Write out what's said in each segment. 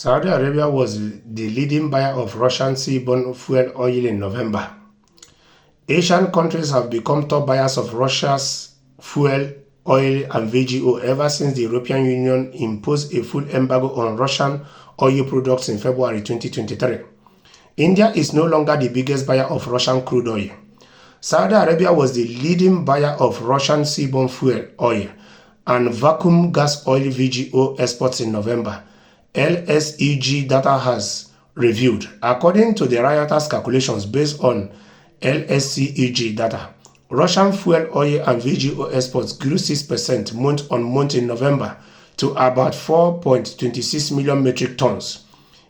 Saudi Arabia was the leading buyer of Russian seaborne fuel oil in November. Asian countries have become top buyers of Russia's fuel, oil and VGO ever since the European Union imposed a full embargo on Russian oil products in February 2023. India is no longer the biggest buyer of Russian crude oil. Saudi Arabia was the leading buyer of Russian seaborne fuel oil and vacuum gas oil VGO exports in November, LSEG data has revealed. According to the Reuters calculations based on LSEG data, Russian fuel oil and VGO exports grew 6% month-on-month in November to about 4.26 million metric tons.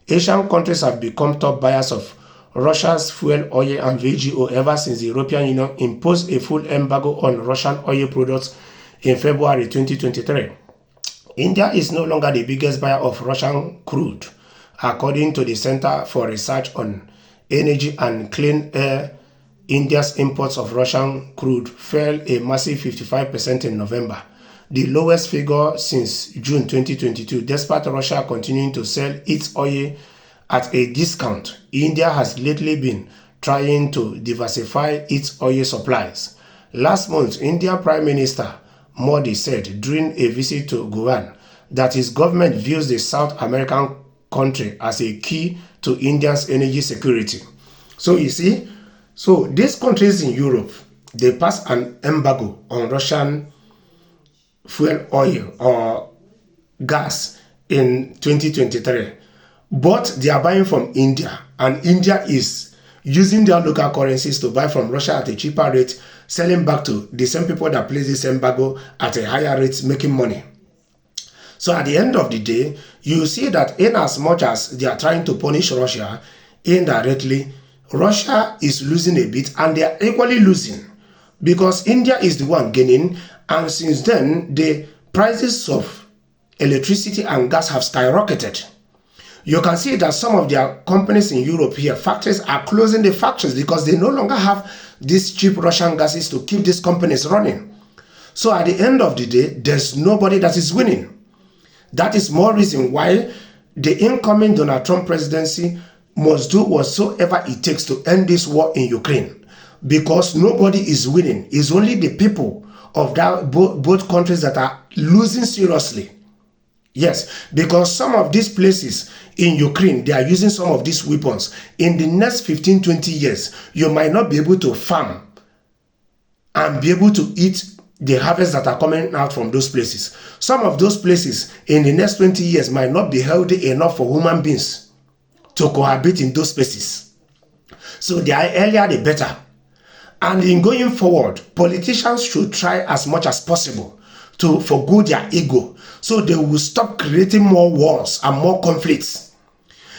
Asian countries have become top buyers of Russia's fuel oil and VGO ever since the European Union imposed a full embargo on Russian oil products in February 2023. India is no longer the biggest buyer of Russian crude. According to the Center for Research on Energy and Clean Air, India's imports of Russian crude fell a massive 55% in November, the lowest figure since June 2022. Despite Russia continuing to sell its oil at a discount, India has lately been trying to diversify its oil supplies. Last month, Indian Prime Minister Modi said during a visit to Guam that his government views the South American country as a key to India's energy security. So you see, these countries in Europe, they passed an embargo on Russian fuel oil or gas in 2023, but they are buying from India, and India is using their local currencies to buy from Russia at a cheaper rate, selling back to the same people that place this embargo at a higher rate, making money. So at the end of the day, you see that in as much as they are trying to punish Russia indirectly, Russia is losing a bit, and they are equally losing because India is the one gaining, and since then the prices of electricity and gas have skyrocketed. You can see that some of their companies in Europe here, factories are closing the factories because they no longer have these cheap Russian gases to keep these companies running. So at the end of the day, there's nobody that is winning. That is more reason why the incoming Donald Trump presidency must do whatsoever it takes to end this war in Ukraine, because nobody is winning. It's only the people of that both countries that are losing seriously. Yes, because some of these places in Ukraine, they are using some of these weapons. In the next 15-20 years, you might not be able to farm and be able to eat the harvests that are coming out from those places. Some of those places in the next 20 years might not be healthy enough for human beings to cohabit in those spaces. So the earlier the better. And in going forward, politicians should try as much as possible to forgo their ego, so they will stop creating more wars and more conflicts.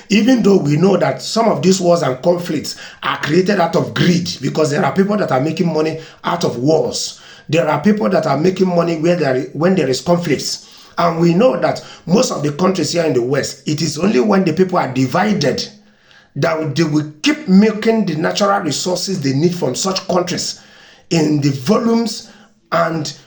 Even though we know that some of these wars and conflicts are created out of greed, because there are people that are making money out of wars. There are people that are making money when there is conflicts. And we know that most of the countries here in the West, it is only when the people are divided that they will keep milking the natural resources they need from such countries in the volumes and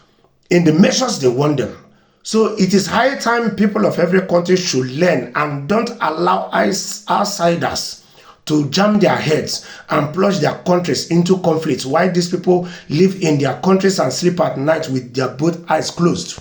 in the measures they want them. So it is high time people of every country should learn and don't allow outsiders to jam their heads and plunge their countries into conflicts while these people live in their countries and sleep at night with their both eyes closed.